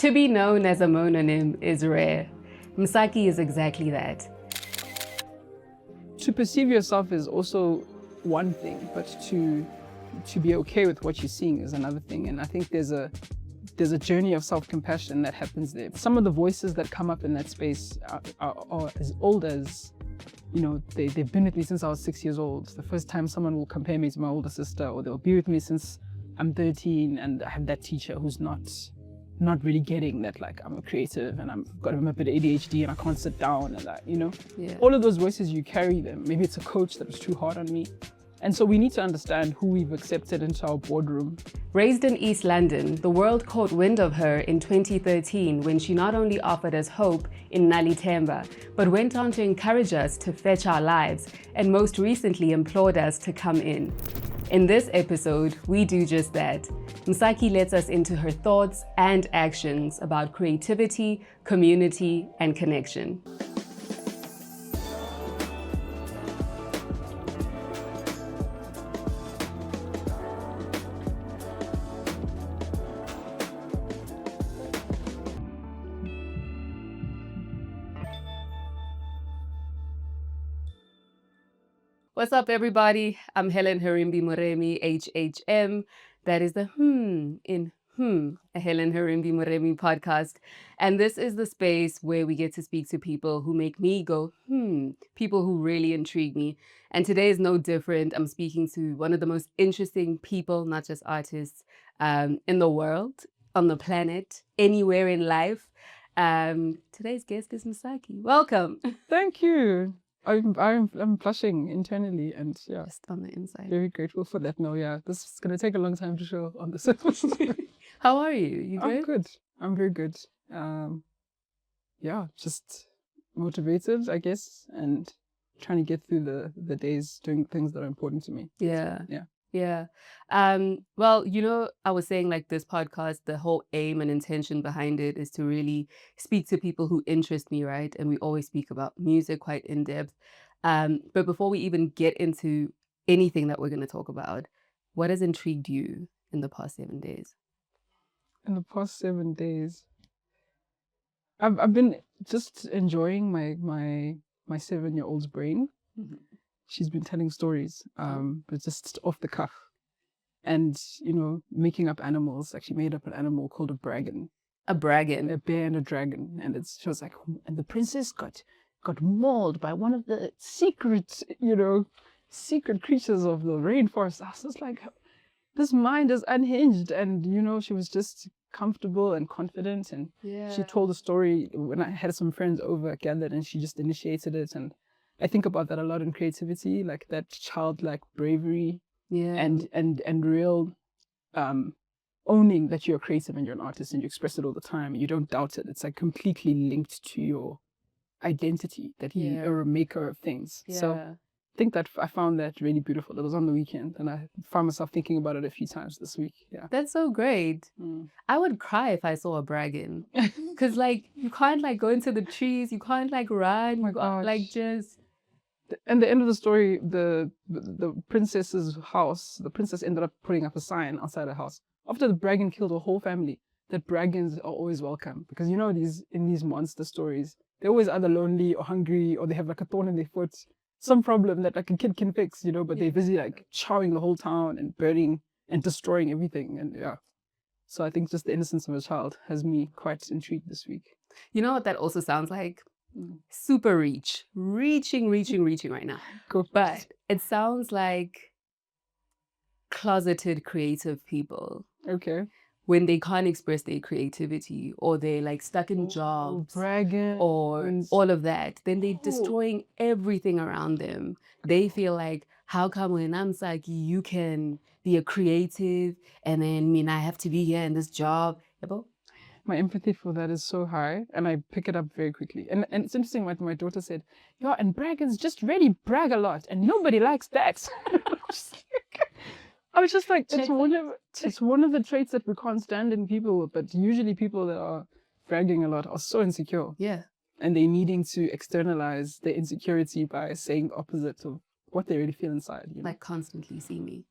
To be known as a mononym is rare. Msaki is exactly that. To perceive yourself is also one thing, but to be okay with what you're seeing is another thing. And I think there's a journey of self-compassion that happens there. Some of the voices that come up in that space are as old as, they've been with me since I was 6 years old. The first time someone will compare me to my older sister, or they'll be with me since I'm 13 and I have that teacher who's not really getting that, like, I'm a creative and I've got a bit of ADHD and I can't sit down and that, Yeah. All of those voices, you carry them. Maybe it's a coach that was too hard on me. And so we need to understand who we've accepted into our boardroom. Raised in East London, the world caught wind of her in 2013 when she not only offered us hope in Nalitemba, but went on to encourage us to fetch our lives and most recently implored us to come in. In this episode, we do just that. Msaki lets us into her thoughts and actions about creativity, community, and connection. What's up, everybody? I'm Helen Herimbi-Moremi, HHM. That is the in a Helen Herimbi-Moremi podcast. And this is the space where we get to speak to people who make me go, people who really intrigue me. And today is no different. I'm speaking to one of the most interesting people, not just artists, in the world, on the planet, anywhere in life. Today's guest is Msaki. Welcome. Thank you. I'm blushing internally and Just on the inside. very grateful for that. No, yeah, this is gonna take a long time to show on the surface. How are you? You good? I'm good. I'm very good. Just motivated, I guess, and trying to get through the days doing things that are important to me. Yeah. Yeah. Yeah. Well, I was saying, like, this podcast, the whole aim and intention behind it is to really speak to people who interest me, right? And we always speak about music quite in depth. But before we even get into anything that we're going to talk about, what has intrigued you in the past 7 days? In the past 7 days, I've been just enjoying my 7-year-old's brain. Mm-hmm. She's been telling stories, but just off the cuff. And, making up animals. Like, she made up an animal called a braggin. A braggin. A bear and a dragon. And she was like, and the princess got mauled by one of the secret creatures of the rainforest. I was just like, this mind is unhinged. And, she was just comfortable and confident. And she told a story when I had some friends over gathered, and she just initiated it. And I think about that a lot in creativity, like that childlike bravery, and real owning that you're creative and you're an artist and you express it all the time. You don't doubt it. It's like completely linked to your identity that you're a maker of things. Yeah. So I think that I found that really beautiful. It was on the weekend and I found myself thinking about it a few times this week. Yeah. That's so great. I would cry if I saw a braggin. Because, like, you can't, like, go into the trees. You can't, like, run. Just... And the end of the story, the princess's house, the princess ended up putting up a sign outside her house. After the braggin killed her whole family, that braggins are always welcome. Because in these monster stories, they're always either lonely or hungry, or they have like a thorn in their foot, some problem that like a kid can fix, but they're busy like chowing the whole town and burning and destroying everything. And so I think just the innocence of a child has me quite intrigued this week. You know what that also sounds like? Super reaching right now. But it sounds like closeted creative people. Okay. When they can't express their creativity, or they're like stuck in jobs, bragging, or all of that, then they're destroying everything around them. They feel like, how come when I'm Msaki, you can be a creative, and then I have to be here in this job? My empathy for that is so high, and I pick it up very quickly. And it's interesting what my daughter said, and braggins just really brag a lot, and nobody likes that. I was just like, it's one of the traits that we can't stand in people, but usually people that are bragging a lot are so insecure. Yeah. And they're needing to externalize their insecurity by saying the opposite of what they really feel inside. Like, constantly see me.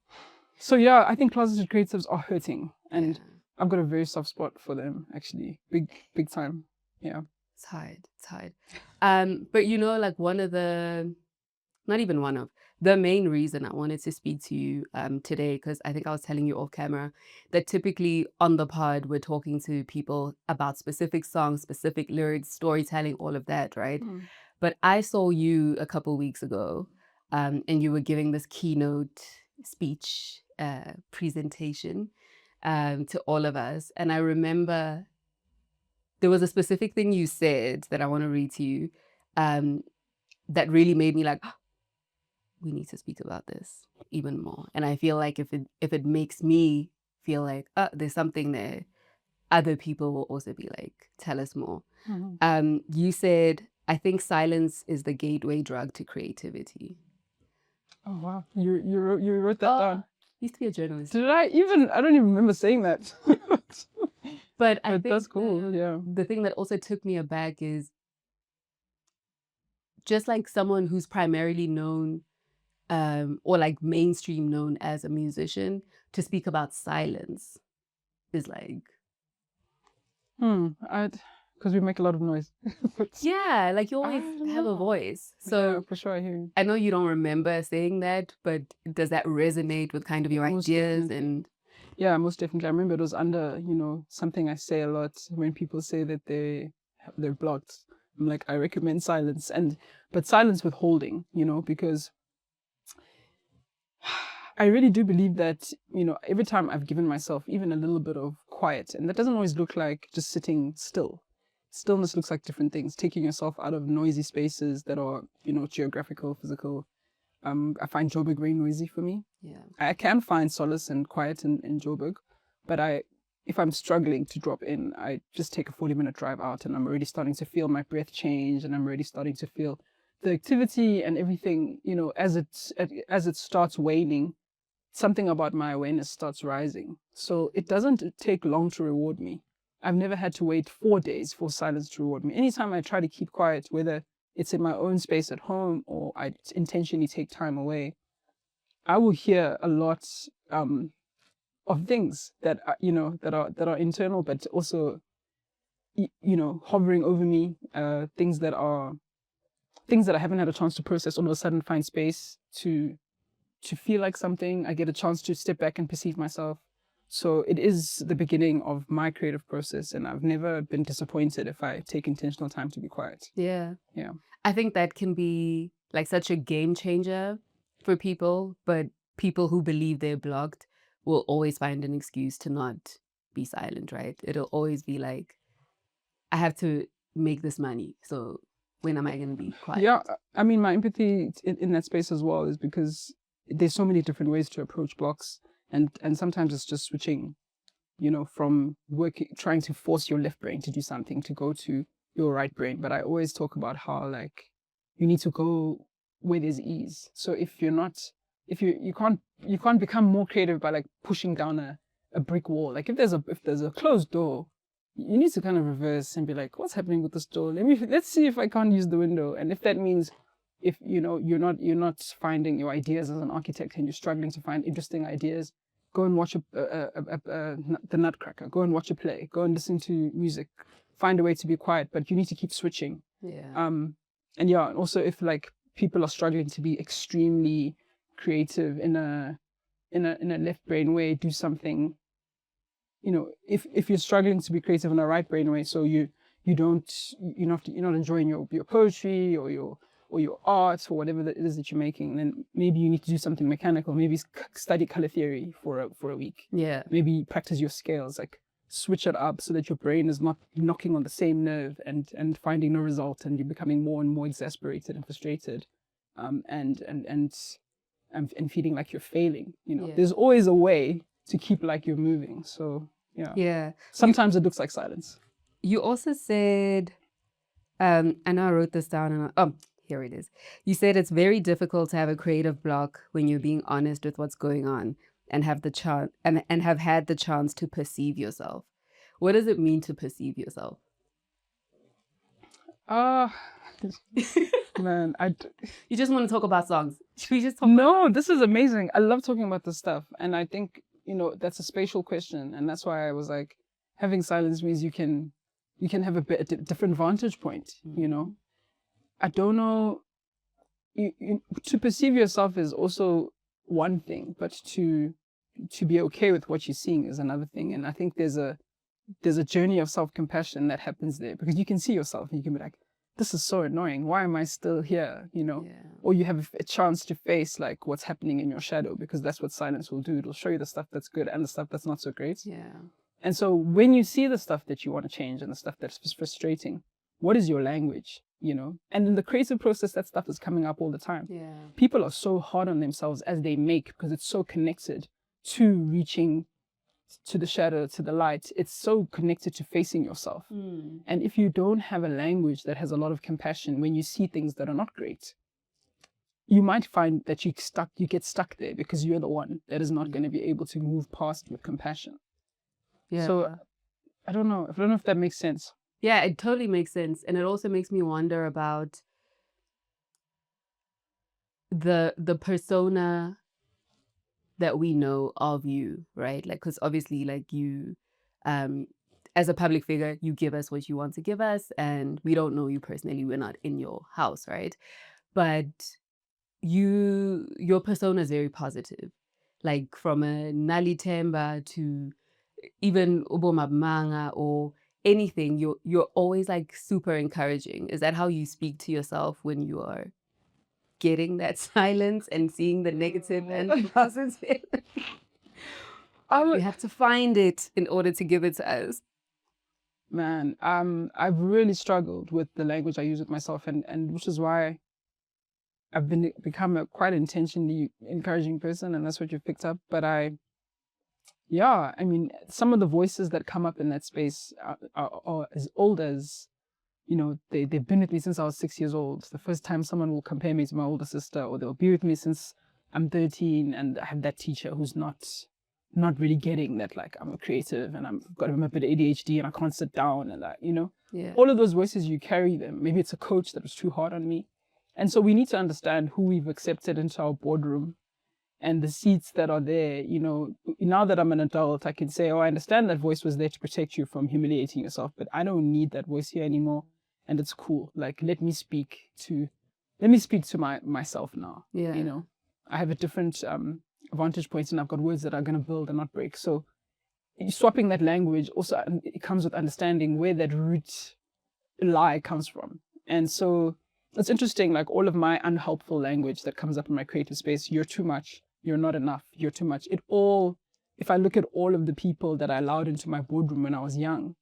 So I think closeted creatives are hurting. And I've got a very soft spot for them, actually. Big time. Yeah. It's hard. It's hard. But like one of the, not even one of, the main reason I wanted to speak to you today, because I think I was telling you off camera that typically on the pod, we're talking to people about specific songs, specific lyrics, storytelling, all of that, right? But I saw you a couple weeks ago and you were giving this keynote speech presentation to all of us. And I remember there was a specific thing you said that I want to read to you that really made me like, we need to speak about this even more. And I feel like if it makes me feel like there's something there, other people will also be like, tell us more. You said, I think silence is the gateway drug to creativity. Oh wow, you wrote that down. Used to be a journalist. Did I even? I don't even remember saying that. But I think that's cool. Yeah. The thing that also took me aback is just like someone who's primarily known or like mainstream known as a musician, to speak about silence is like because we make a lot of noise. yeah, like you always have a voice. So yeah, for sure, I hear you. I know you don't remember saying that, but does that resonate with kind of your ideas? And yeah, most definitely. I remember it was under something I say a lot when people say that they're blocked. I'm like, I recommend silence, but silence with holding, because I really do believe that, every time I've given myself even a little bit of quiet, and that doesn't always look like just sitting still. Stillness looks like different things, taking yourself out of noisy spaces that are, geographical, physical. I find Joburg very noisy for me. Yeah. I can find solace and quiet in Joburg, but if I'm struggling to drop in, I just take a 40-minute drive out and I'm already starting to feel my breath change, and I'm already starting to feel the activity and everything, as it starts waning, something about my awareness starts rising. So it doesn't take long to reward me. I've never had to wait 4 days for silence to reward me. Anytime I try to keep quiet, whether it's in my own space at home or I intentionally take time away, I will hear a lot of things that are, that are internal, but also, hovering over me. Things that I haven't had a chance to process. All of a sudden, find space to feel like something. I get a chance to step back and perceive myself. So it is the beginning of my creative process, and I've never been disappointed if I take intentional time to be quiet. Yeah. Yeah. I think that can be like such a game changer for people, but people who believe they're blocked will always find an excuse to not be silent, right? It'll always be like, I have to make this money, so when am I going to be quiet? Yeah, I mean, my empathy in that space as well is because there's so many different ways to approach blocks. And sometimes it's just switching, from trying to force your left brain to do something to go to your right brain. But I always talk about how like you need to go where there's ease. So if you can't become more creative by like pushing down a brick wall. Like if there's a closed door, you need to kind of reverse and be like, what's happening with this door? Let's see if I can't use the window. And if that means if you're not finding your ideas as an architect and you're struggling to find interesting ideas, go and watch the Nutcracker. Go and watch a play. Go and listen to music. Find a way to be quiet, but you need to keep switching. Yeah. And yeah, also if like people are struggling to be extremely creative in a left brain way, do something. If you're struggling to be creative in a right brain way, so you're not enjoying your poetry or your art or whatever it is that you're making, then maybe you need to do something mechanical. Maybe study color theory for a week. Yeah. Maybe practice your scales, like switch it up so that your brain is not knocking on the same nerve and finding no result, and you're becoming more and more exasperated and frustrated, and feeling like you're failing. There's always a way to keep like you're moving. So yeah. Sometimes it looks like silence. You also said, I know I wrote this down and here it is. You said it's very difficult to have a creative block when you're being honest with what's going on and have the chance and have had the chance to perceive yourself. What does it mean to perceive yourself? Man, you just want to talk about songs. Should we just talk? No, this is amazing. I love talking about this stuff, and I think that's a spatial question, and that's why I was like, having silence means you can have a different vantage point, you know. I don't know, to perceive yourself is also one thing, but to be okay with what you're seeing is another thing. And I think there's a journey of self-compassion that happens there, because you can see yourself and you can be like, this is so annoying. Why am I still here? You know, or you have a chance to face like what's happening in your shadow, because that's what silence will do. It'll show you the stuff that's good and the stuff that's not so great. Yeah. And so when you see the stuff that you want to change and the stuff that's frustrating, what is your language? You know, and in the creative process, that stuff is coming up all the time. Yeah. People are so hard on themselves as they make, because it's so connected to reaching to the shadow, to the light. It's so connected to facing yourself. And if you don't have a language that has a lot of compassion when you see things that are not great, you might find that you get stuck there, because you're the one that is not going to be able to move past with compassion. Yeah. So I don't know if that makes sense. Yeah, it totally makes sense. And it also makes me wonder about the persona that we know of you, right? Like, because obviously, like, you, as a public figure, you give us what you want to give us, and we don't know you personally. We're not in your house, right? But your persona is very positive, like from a Nali Temba to even Ubomabmanga or anything. You're always like super encouraging. Is that how you speak to yourself when you are getting that silence and seeing the negative and the positive? We have to find it in order to give it to us. Man, I've really struggled with the language I use with myself, and which is why I've become a quite intentionally encouraging person, and that's what you've picked up. But I mean, some of the voices that come up in that space are as old as, you know, they've been with me since I was 6 years old. The first time someone will compare me to my older sister, or they'll be with me since I'm 13, and I have that teacher who's not really getting that, like, I'm a creative and I'm a bit of ADHD and I can't sit down, and that, you know, all of those voices, you carry them. Maybe it's a coach that was too hard on me. And so we need to understand who we've accepted into our boardroom and the seats that are there. You know, now that I'm an adult, I can say, oh, I understand that voice was there to protect you from humiliating yourself, but I don't need that voice here anymore. And it's cool. Like, let me speak to myself now. Yeah. You know, I have a different vantage point, and I've got words that are going to build and not break. So swapping that language also, it comes with understanding where that root lie comes from. And so it's interesting, like, all of my unhelpful language that comes up in my creative space: you're too much, you're not enough, you're too much. If I look at all of the people that I allowed into my boardroom when I was young,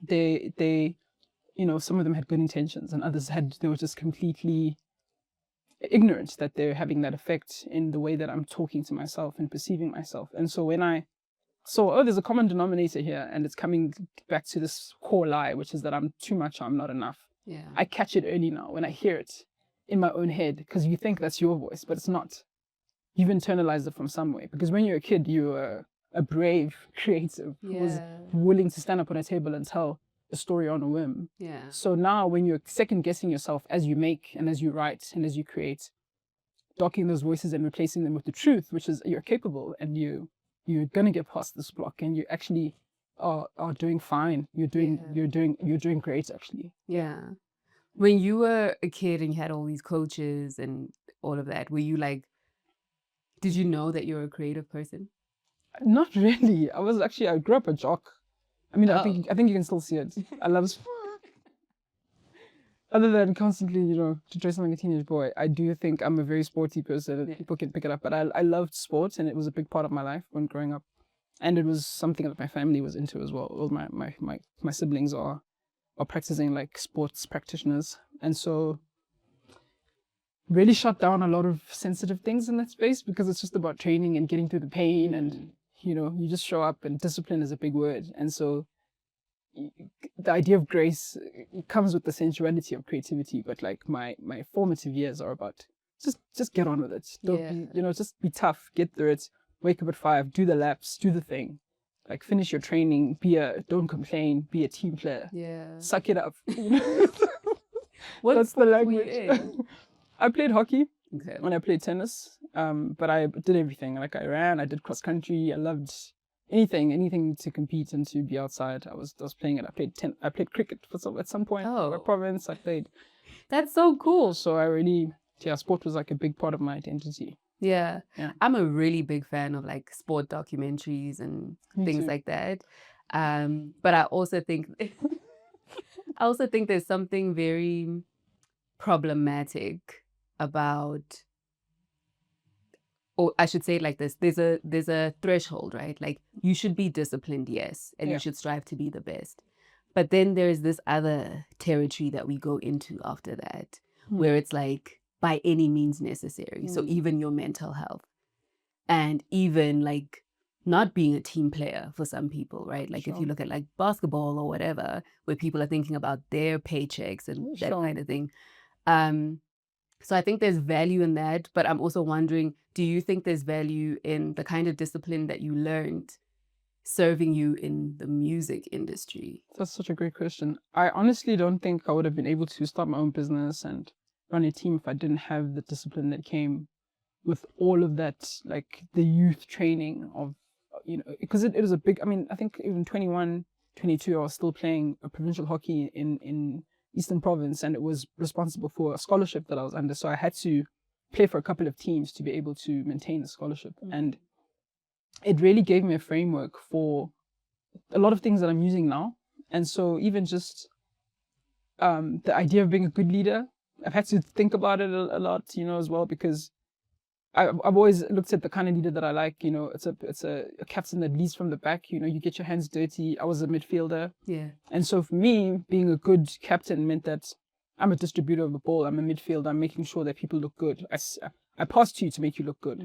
they you know, some of them had good intentions, and others they were just completely ignorant that they're having that effect in the way that I'm talking to myself and perceiving myself. And so when I saw, oh, there's a common denominator here, and it's coming back to this core lie, which is that I'm too much, I'm not enough. Yeah. I catch it early now when I hear it in my own head, because you think that's your voice, but it's not. You've internalized it from somewhere, because when you're a kid, you're a brave creative who was willing to stand up on a table and tell a story on a whim. Yeah. So now when you're second guessing yourself as you make and as you write and as you create, docking those voices and replacing them with the truth, which is you're capable and you're gonna get past this block, and you actually are doing fine. You're doing great, actually. Yeah. When you were a kid and you had all these coaches and all of that, were you like, did you know that you're a creative person? Not really. I grew up a jock. I mean, I think you can still see it. I love sport. Other than constantly, you know, to dress like a teenage boy, I do think I'm a very sporty person. People can pick it up, but I loved sports, and it was a big part of my life when growing up. And it was something that my family was into as well. All my siblings are practicing like sports practitioners. And so really shut down a lot of sensitive things in that space, because it's just about training and getting through the pain, and, you know, you just show up, and discipline is a big word. And so the idea of grace, it comes with the sensuality of creativity, but like my formative years are about just get on with it. Don't be, you know, just be tough, get through it, wake up at 5, do the laps, do the thing, like finish your training, don't complain, be a team player. Suck it up. That's the language. I played hockey when I played tennis, but I did everything. Like, I ran, I did cross country, I loved anything to compete and to be outside. I was playing it. I played cricket at some point. Oh. Province. I played. That's so cool. So sport was like a big part of my identity. Yeah. Yeah. I'm a really big fan of like sport documentaries and things too. like that. But I also think there's something very problematic about, or I should say it like this, there's a threshold, right? Like you should be disciplined, yes, and you should strive to be the best. But then there's this other territory that we go into after that, where it's like by any means necessary. So even your mental health, and even like not being a team player for some people, right? Like if you look at like basketball or whatever, where people are thinking about their paychecks and that kind of thing. So I think there's value in that, but I'm also wondering, do you think there's value in the kind of discipline that you learned serving you in the music industry? That's such a great question. I honestly don't think I would have been able to start my own business and run a team if I didn't have the discipline that came with all of that, like the youth training of, because it was a big, I think even 21, 22, I was still playing a provincial hockey in Eastern Province, and it was responsible for a scholarship that I was under. So I had to play for a couple of teams to be able to maintain the scholarship. And it really gave me a framework for a lot of things that I'm using now. And so even just the idea of being a good leader, I've had to think about it a lot, as well, because I've always looked at the kind of leader that I like. It's a captain that leads from the back. You get your hands dirty. I was a midfielder. Yeah. And so for me, being a good captain meant that I'm a distributor of the ball. I'm a midfielder. I'm making sure that people look good. I pass to you to make you look good,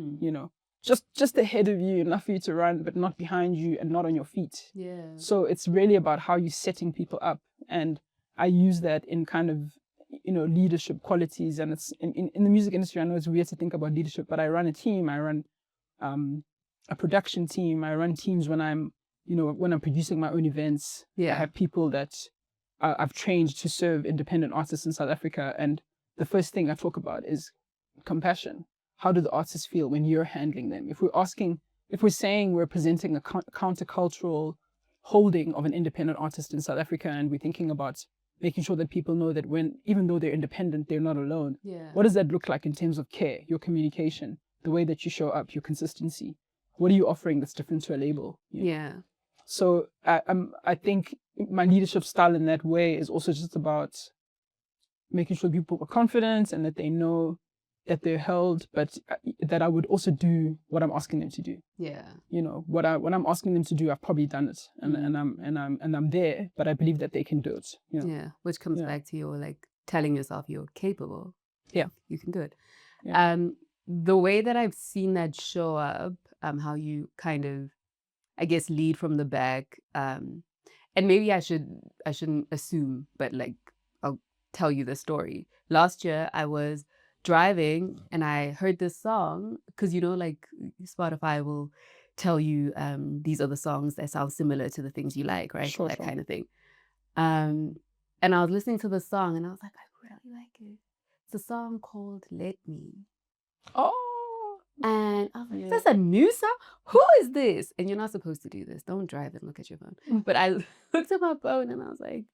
Just ahead of you, enough for you to run, but not behind you and not on your feet. Yeah. So it's really about how you're setting people up. And I use that in kind of, leadership qualities. And it's in the music industry, I know it's weird to think about leadership, but I run a team. I run a production team. I run teams when I'm producing my own events. Yeah. I have people that I've trained to serve independent artists in South Africa. And the first thing I talk about is compassion. How do the artists feel when you're handling them? If we're saying we're presenting a countercultural holding of an independent artist in South Africa, and we're thinking about making sure that people know that even though they're independent, they're not alone. Yeah. What does that look like in terms of care, your communication, the way that you show up, your consistency? What are you offering that's different to a label? Yeah. So I think my leadership style in that way is also just about making sure people are confident and that they know that they're held, but that I would also do what I'm asking them to do. Yeah. What I'm asking them to do, I've probably done it, and I'm there, but I believe that they can do it. Yeah. Which comes back to your like telling yourself you're capable. Yeah. You can do it. Yeah. The way that I've seen that show up, how you kind of, I guess, lead from the back, and maybe I shouldn't assume, but like I'll tell you the story. Last year I was driving and I heard this song, because like Spotify will tell you these are the songs that sound similar to the things you like, right? Sure. Kind of thing. And I was listening to the song and I was like, I really like it. It's a song called Let Me. Oh. And I was like, that's a new song? Who is this? And you're not supposed to do this. Don't drive and look at your phone. But I looked at my phone and I was like,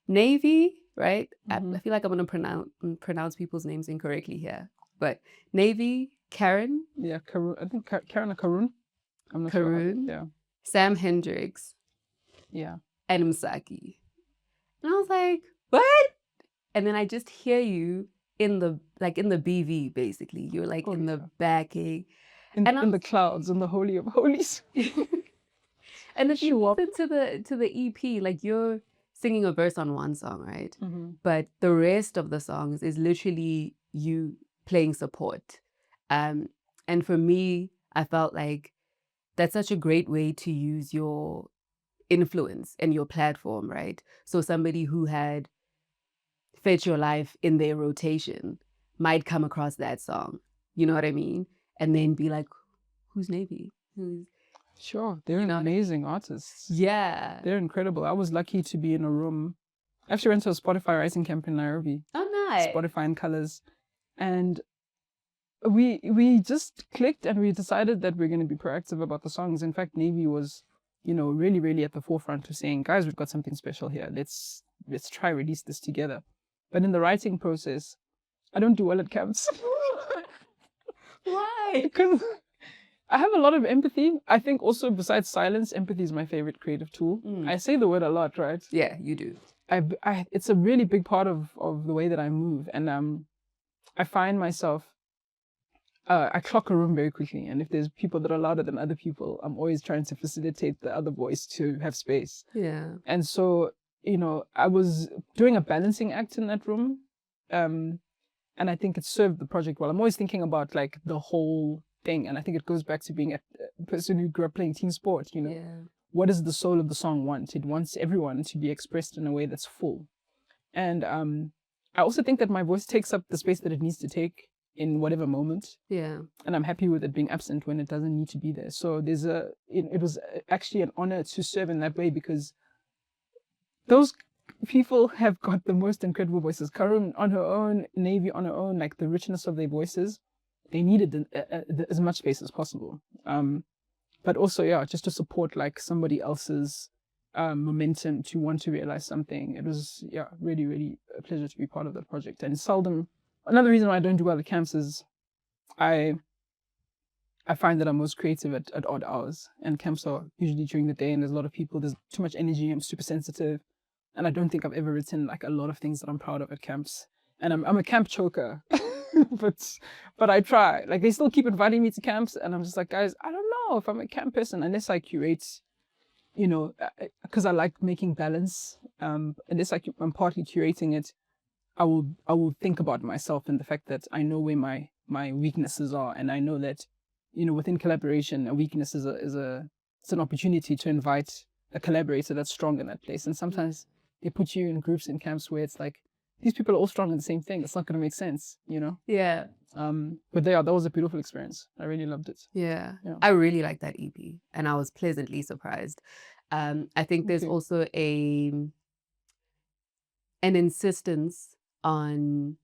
Navy, right? I feel like I'm going to pronounce people's names incorrectly here. But Navy, Karen. Yeah, Karun. I think Karen or Karun. I'm not sure. Yeah. Sam Hendricks. Yeah. And Msaki. And I was like, what? And then I just hear you in the BV, basically. You're like in the backing. In the clouds, in the Holy of Holies. And if you listen to the EP, like you're singing a verse on one song, right? But the rest of the songs is literally you playing support. And for me, I felt like that's such a great way to use your influence and your platform, right? So somebody who had Fetch Your Life in their rotation might come across that song, you know what I mean? And then be like, who's Navy? Sure, they're amazing artists. Yeah. They're incredible. I was lucky to be in a room. I actually went to a Spotify Rising camp in Nairobi. Oh, nice. Spotify in Colors. And we just clicked and we decided that we're going to be proactive about the songs. In fact, Navy was, really, really at the forefront of saying, guys, we've got something special here. Let's try release this together. But in the writing process, I don't do well at camps. Why? Because I have a lot of empathy. I think also besides silence, empathy is my favorite creative tool. I say the word a lot, right? Yeah, you do. It's a really big part of the way that I move. And I find myself, I clock a room very quickly. And if there's people that are louder than other people, I'm always trying to facilitate the other voice to have space. Yeah. And so, I was doing a balancing act in that room. And I think it served the project well. I'm always thinking about like the whole thing. And I think it goes back to being a person who grew up playing team sport, Yeah. What does the soul of the song want? It wants everyone to be expressed in a way that's full. And I also think that my voice takes up the space that it needs to take in whatever moment. Yeah. And I'm happy with it being absent when it doesn't need to be there. So it was actually an honor to serve in that way, because those people have got the most incredible voices. Karun on her own, Navy on her own, like the richness of their voices, they needed as much space as possible. But also, yeah, just to support like somebody else's momentum to want to realize something. It was, yeah, really, really a pleasure to be part of that project. And another reason why I don't do well at camps is I find that I'm most creative at odd hours, and camps are usually during the day and there's a lot of people, there's too much energy, I'm super sensitive. And I don't think I've ever written like a lot of things that I'm proud of at camps. And I'm a camp choker, but I try. Like they still keep inviting me to camps, and I'm just like, guys, I don't know if I'm a camp person unless I curate, because I like making balance. Unless I'm partly curating it, I will think about myself and the fact that I know where my weaknesses are, and I know that, within collaboration, a weakness is it's an opportunity to invite a collaborator that's strong in that place. And sometimes they put you in groups in camps where it's like, these people are all strong in the same thing. It's not going to make sense, Yeah. But that was a beautiful experience. I really loved it. Yeah. Yeah. I really like that EP, and I was pleasantly surprised. I think there's also an insistence on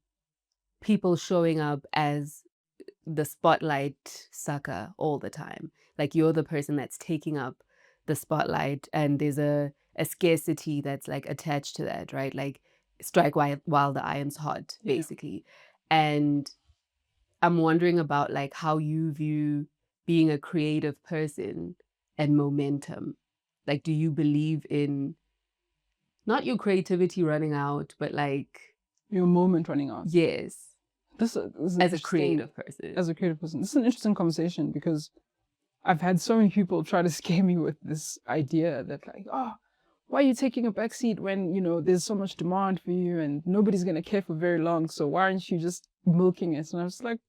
people showing up as the spotlight sucker all the time. Like you're the person that's taking up the spotlight, and there's a scarcity that's like attached to that, right? Like strike while the iron's hot, basically. And I'm wondering about like how you view being a creative person and momentum. Like, do you believe in not your creativity running out, but like your moment running out? Yes. This as a creative person. As a creative person. This is an interesting conversation, because I've had so many people try to scare me with this idea that like, oh, why are you taking a backseat when, there's so much demand for you and nobody's going to care for very long. So why aren't you just milking it? And I was like,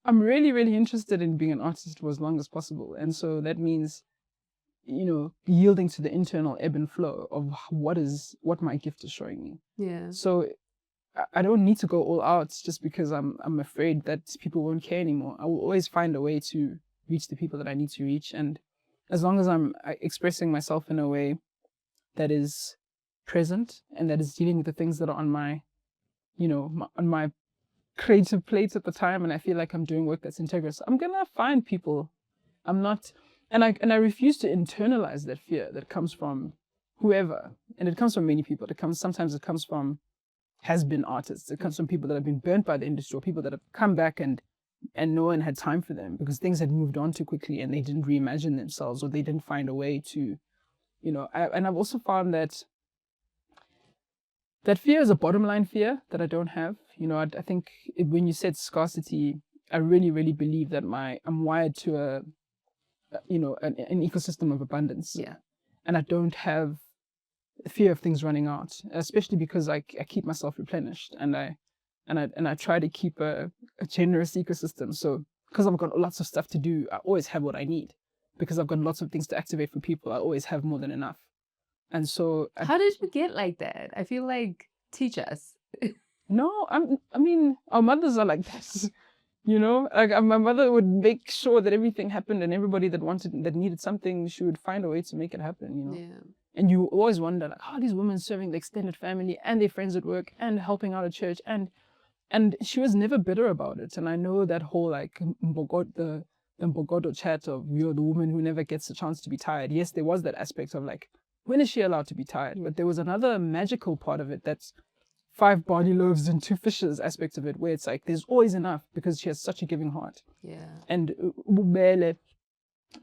I'm really, really interested in being an artist for as long as possible. And so that means, yielding to the internal ebb and flow of what my gift is showing me. Yeah. So I don't need to go all out just because I'm afraid that people won't care anymore. I will always find a way to reach the people that I need to reach. And as long as I'm expressing myself in a way that is present and that is dealing with the things that are on my, on my creative plate at the time, and I feel like I'm doing work that's integrous, I'm gonna find people. I'm not, and I refuse to internalize that fear that comes from whoever, and it comes from many people. Sometimes it comes from has-been artists. It comes from people that have been burnt by the industry, or people that have come back and no one had time for them because things had moved on too quickly and they didn't reimagine themselves, or they didn't find a way to, and I've also found that fear is a bottom line fear that I don't have. I think when you said scarcity, I really, really believe that I'm wired to an ecosystem of abundance. Yeah. And I don't have fear of things running out, especially because I keep myself replenished, and I try to keep a generous ecosystem. So because I've got lots of stuff to do, I always have what I need. Because I've got lots of things to activate for people, I always have more than enough. And so how did you get like that? I feel like, teach us. No, I mean, our mothers are like this. Like my mother would make sure that everything happened, and everybody that needed something, she would find a way to make it happen. Yeah. And you always wonder, like, how are these women serving the extended family and their friends at work and helping out at church, and And she was never bitter about it. And I know that whole like the Mbogodo chat of you're the woman who never gets a chance to be tired. Yes, there was that aspect of like, when is she allowed to be tired? But there was another magical part of it that's 5 barley loaves and 2 fishes aspect of it, where it's like there's always enough because she has such a giving heart. Yeah. And ubele,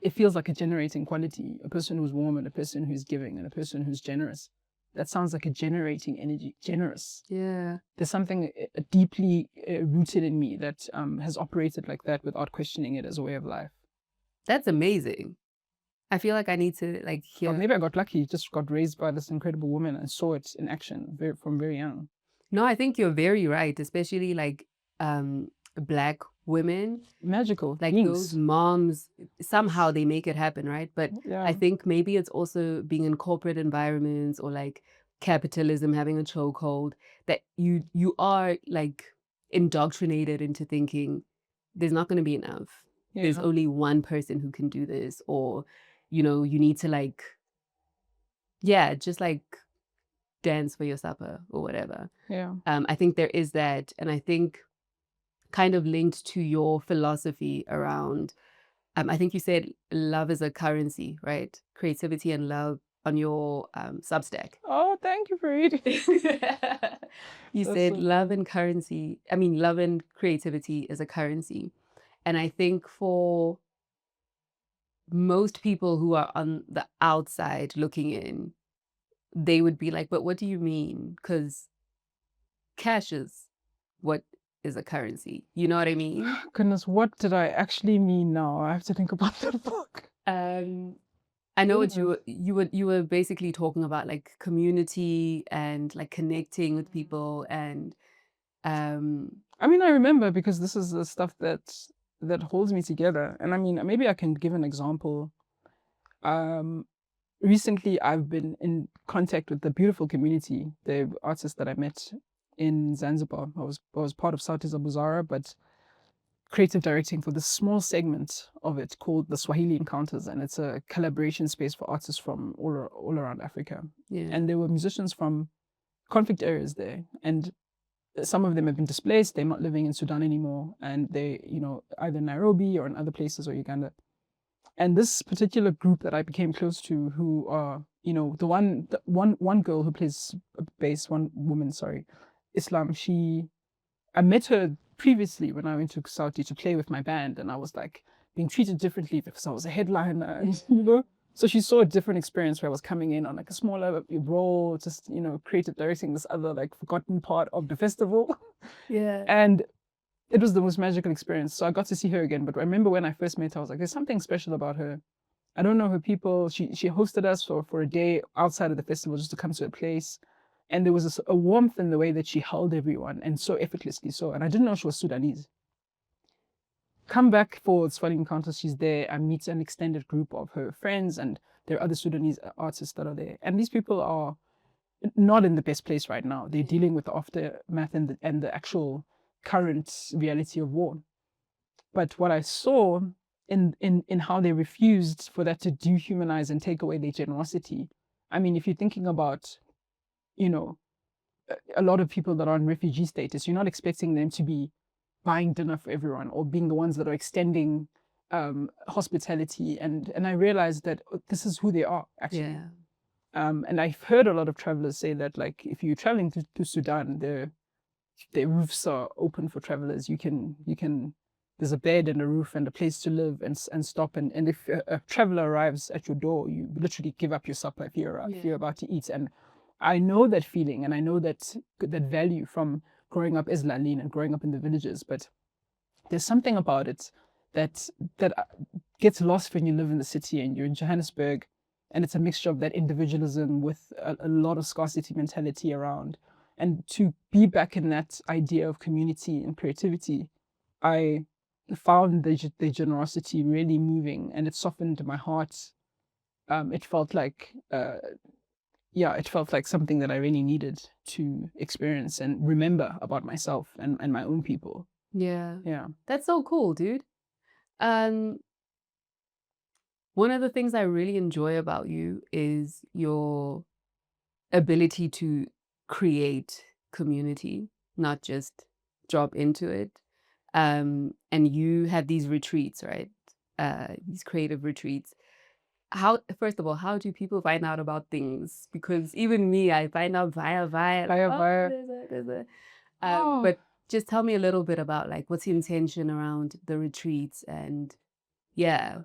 it feels like a generating quality, a person who's warm and a person who's giving and a person who's generous. That sounds like a generating energy, generous. Yeah. There's something deeply rooted in me that has operated like that without questioning it as a way of life. That's amazing. I feel like I need to like hear. Or maybe I got lucky, just got raised by this incredible woman and saw it in action from very young. No, I think you're very right, especially like Black women. Magical. Like beings. those moms, somehow they make it happen, right? But Yeah. I think maybe it's also being in corporate environments or like capitalism having a chokehold that you are like indoctrinated into thinking there's not going to be enough. Yeah. There's only one person who can do this, or you know, you need to like, yeah, just like dance for your supper or whatever. Yeah. I think there is that, and I think kind of linked to your philosophy around, I think you said love is a currency, right? Creativity and love on your Substack. Oh, thank you for reading. You That's said so love and currency. I mean, love and creativity is a currency. And I think for most people who are on the outside looking in, they would be like, but what do you mean? Because cash is what is a currency. You know what I mean? Goodness, what did I actually mean now? I have to think about that book. I know what you were basically talking about, like community and like connecting with people and I mean, I remember because this is the stuff that holds me together. And I mean, maybe I can give an example. Recently, I've been in contact with the beautiful community, the artists that I met in Zanzibar. I was part of Sauti za Buzara, but creative directing for this small segment of it called the Swahili Encounters, and it's a collaboration space for artists from all around Africa. yeah. And there were musicians from conflict areas there, and some of them have been displaced. They're not living in Sudan anymore, and they, you know, either in Nairobi or in other places or Uganda. And this particular group that I became close to, who are, you know, the one girl who plays bass, one woman, sorry, Islam. I met her previously when I went to Saudi to play with my band, and I was like being treated differently because I was a headliner, and, you know. So she saw a different experience where I was coming in on like a smaller role, just, you know, creative directing this other like forgotten part of the festival. Yeah. And it was the most magical experience. So I got to see her again. But I remember when I first met her, I was like, there's something special about her. I don't know her people. She hosted us for a day outside of the festival just to come to a place. And there was a warmth in the way that she held everyone, and so effortlessly so. And I didn't know she was Sudanese. Come back for Swahili Encounters, she's there. I meet an extended group of her friends, and there are other Sudanese artists that are there. And these people are not in the best place right now. They're dealing with the aftermath and the actual current reality of war. But what I saw in how they refused for that to dehumanize and take away their generosity. I mean, if you're thinking about, you know, a lot of people that are in refugee status, you're not expecting them to be buying dinner for everyone or being the ones that are extending hospitality. And I realized that this is who they are, actually. Yeah. And I've heard a lot of travelers say that, like, if you're traveling to Sudan, their roofs are open for travelers. You can there's a bed and a roof and a place to live and stop. And if a traveler arrives at your door, you literally give up your supper if you're about to eat. And I know that feeling, and I know that value from growing up as Lalin and growing up in the villages. But there's something about it that gets lost when you live in the city and you're in Johannesburg, and it's a mixture of that individualism with a lot of scarcity mentality around. And to be back in that idea of community and creativity, I found the generosity really moving, and it softened my heart. It felt like it felt like something that I really needed to experience and remember about myself and my own people. Yeah. Yeah. That's so cool, dude. One of the things I really enjoy about you is your ability to create community, not just drop into it. And you have these retreats, right? These creative retreats. First of all, how do people find out about things? Because even me, I find out via, like, Via. there's a. Oh. But just tell me a little bit about like what's the intention around the retreats and yeah.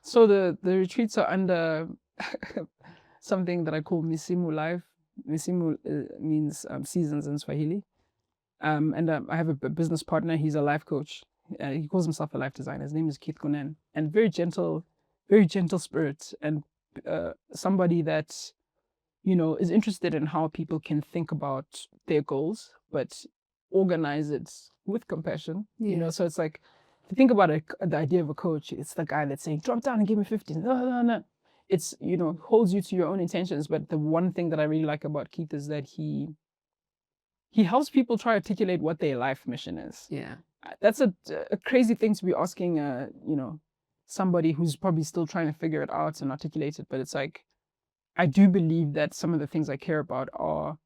So the retreats are under something that I call Misimu Life. Misimu means seasons in Swahili. And I have a business partner. He's a life coach. He calls himself a life designer. His name is Keith Gunan. And very gentle spirit, and somebody that, you know, is interested in how people can think about their goals, but organize it with compassion. You know, so it's like, if you think about it, the idea of a coach, it's the guy that's saying, drop down and give me 50. No. It's, you know, holds you to your own intentions. But the one thing that I really like about Keith is that he helps people try to articulate what their life mission is. Yeah. That's a crazy thing to be asking, you know, somebody who's probably still trying to figure it out and articulate it. But it's like, I do believe that some of the things I care about are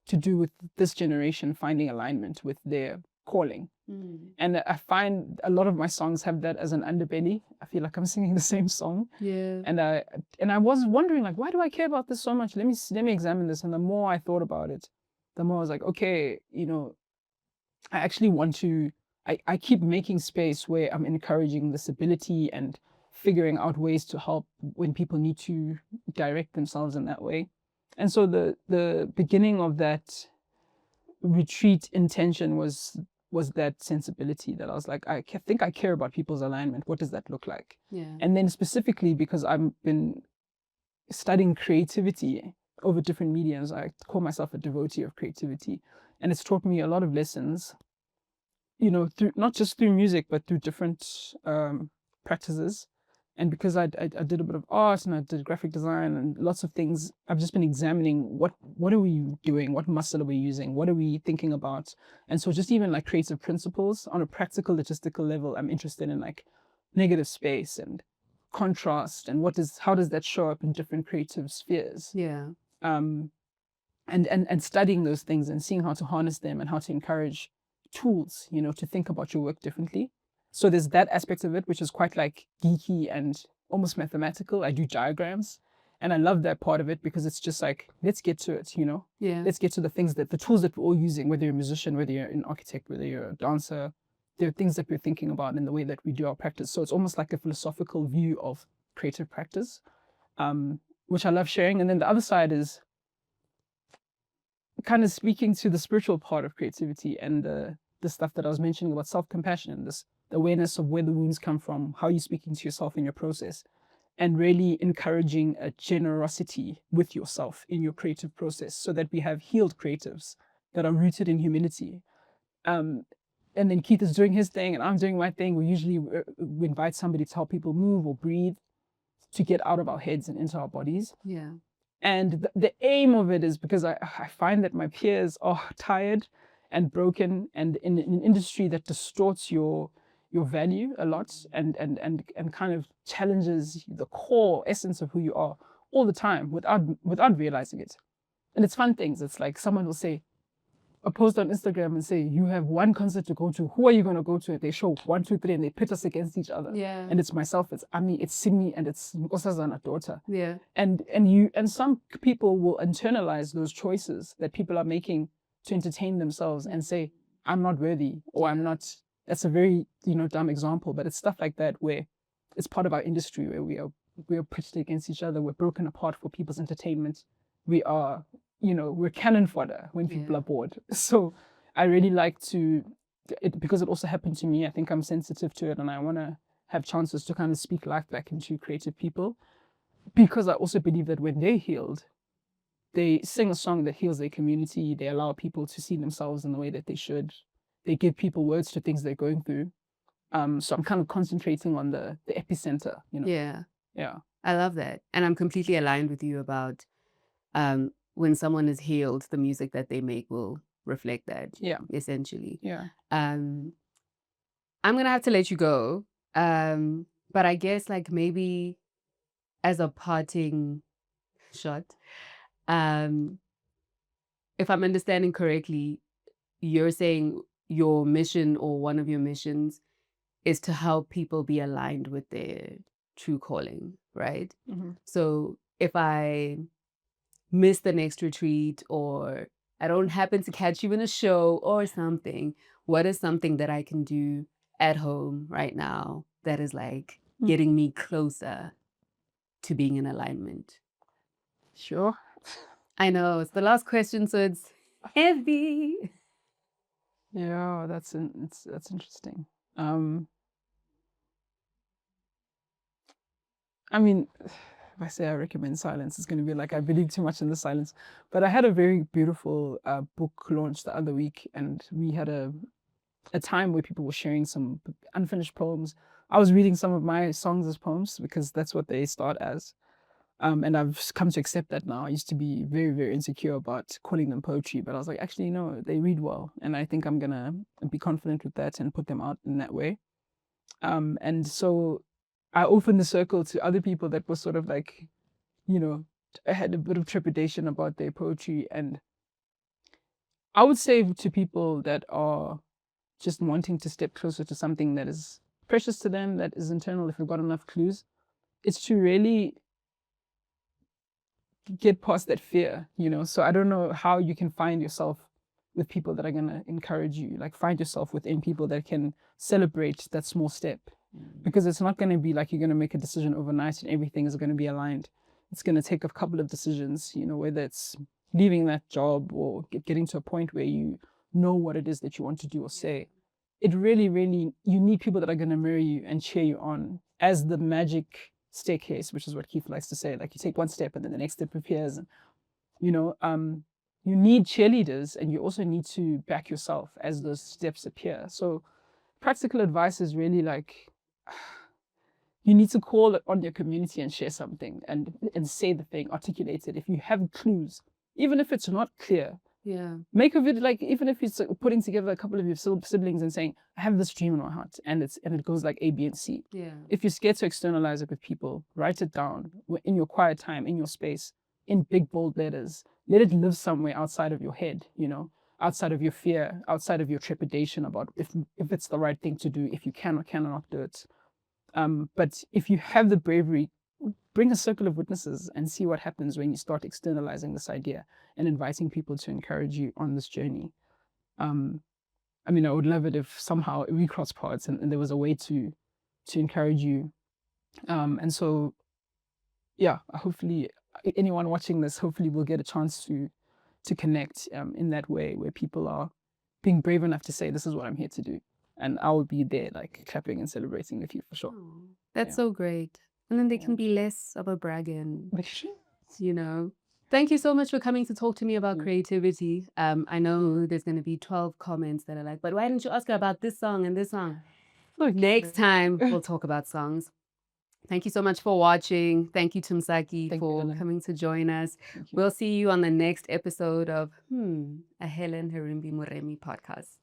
to do with this generation finding alignment with their calling. And I find a lot of my songs have that as an underbelly. I feel like I'm singing the same song. Yeah. And I was wondering, like, why do I care about this so much? Let me examine this. And the more I thought about it, the more I was like, okay, you know, I actually want to, I keep making space where I'm encouraging this ability and figuring out ways to help when people need to direct themselves in that way. And so the beginning of that retreat intention was that sensibility that I was like, I think I care about people's alignment. What does that look like? Yeah. And then specifically because I've been studying creativity over different mediums, I call myself a devotee of creativity. And it's taught me a lot of lessons, you know, through not just through music, but through different practices. And because I did a bit of art and I did graphic design and lots of things, I've just been examining what are we doing, what muscle are we using, what are we thinking about. And so just even like creative principles on a practical, logistical level, I'm interested in like negative space and contrast and how does that show up in different creative spheres. Yeah. And studying those things and seeing how to harness them and how to encourage tools, you know, to think about your work differently. So there's that aspect of it, which is quite like geeky and almost mathematical. I do diagrams and I love that part of it because it's just like, let's get to it, you know? Yeah. Let's get to the things the tools that we're all using, whether you're a musician, whether you're an architect, whether you're a dancer, there are things that we're thinking about in the way that we do our practice. So it's almost like a philosophical view of creative practice, which I love sharing. And then the other side is kind of speaking to the spiritual part of creativity and the stuff that I was mentioning about self-compassion, this awareness of where the wounds come from, how you're speaking to yourself in your process, and really encouraging a generosity with yourself in your creative process so that we have healed creatives that are rooted in humility. And then Keith is doing his thing and I'm doing my thing. We invite somebody to help people move or breathe, to get out of our heads and into our bodies. Yeah. And the aim of it is because I find that my peers are tired and broken, and in an industry that distorts your value a lot and kind of challenges the core essence of who you are all the time without realizing it. And it's fun things. It's like someone will say, a post on Instagram and say, you have one concert to go to. Who are you going to go to? They show 1, 2, 3, and they pit us against each other. Yeah. And it's myself, it's Ami, it's Simi, and it's Nkosazana daughter. Yeah. And some people will internalize those choices that people are making to entertain themselves and say, I'm not worthy, or I'm not. That's a very, you know, dumb example, but it's stuff like that where it's part of our industry where we are pitched against each other. We're broken apart for people's entertainment. We are, you know, we're cannon fodder when people are bored. So I really like because it also happened to me. I think I'm sensitive to it and I want to have chances to kind of speak life back into creative people, because I also believe that when they're healed, they sing a song that heals their community. They allow people to see themselves in the way that they should. They give people words to things they're going through. So I'm kind of concentrating on the epicenter, you know. Yeah. Yeah. I love that. And I'm completely aligned with you about when someone is healed, the music that they make will reflect that. Yeah. Essentially. Yeah. I'm gonna have to let you go. But I guess like maybe as a parting shot, if I'm understanding correctly, you're saying your mission or one of your missions is to help people be aligned with their true calling, right? Mm-hmm. So if I miss the next retreat, or I don't happen to catch you in a show or something, what is something that I can do at home right now that is like getting me closer to being in alignment? Sure. I know it's the last question, so it's heavy. Yeah, that's interesting. I mean, if I say I recommend silence, it's going to be like I believe too much in the silence. But I had a very beautiful book launch the other week, and we had a time where people were sharing some unfinished poems. I was reading some of my songs as poems because that's what they start as. And I've come to accept that now. I used to be very, very insecure about calling them poetry, but I was like, actually, no, they read well. And I think I'm going to be confident with that and put them out in that way. And so I opened the circle to other people that were sort of like, I had a bit of trepidation about their poetry. And I would say to people that are just wanting to step closer to something that is precious to them, that is internal, if you've got enough clues, it's to really get past that fear, So I don't know how you can find yourself with people that are going to encourage you, like find yourself within people that can celebrate that small step. Because it's not going to be like you're going to make a decision overnight and everything is going to be aligned. It's going to take a couple of decisions, whether it's leaving that job or getting to a point where you know what it is that you want to do or say. It really, really, you need people that are going to mirror you and cheer you on as the magic staircase, which is what Keith likes to say. Like you take one step and then the next step appears. And, you need cheerleaders and you also need to back yourself as those steps appear. So practical advice is really like, you need to call on your community and share something and say the thing, articulate it. If you have clues, even if it's not clear, make of it like, even if it's putting together a couple of your siblings and saying, I have this dream in my heart and it goes like A, B, and C. If you're scared to externalize it with people, write it down in your quiet time, in your space, in big, bold letters. Let it live somewhere outside of your head, outside of your fear, outside of your trepidation about if it's the right thing to do, if you can or cannot do it. But if you have the bravery, bring a circle of witnesses and see what happens when you start externalizing this idea and inviting people to encourage you on this journey. I would love it if somehow we cross paths and there was a way to encourage you. And so, yeah, hopefully anyone watching this, hopefully will get a chance to connect in that way where people are being brave enough to say, this is what I'm here to do. And I will be there, like clapping and celebrating with you for sure. That's so great. And then they can be less of a bragging, Thank you so much for coming to talk to me about creativity. I know there's going to be 12 comments that are like, but why didn't you ask her about this song and this song? Look, next time we'll talk about songs. Thank you so much for watching. Thank you, Msaki, for coming to join us. We'll see you on the next episode of a Helen Herimbi-Moremi podcast.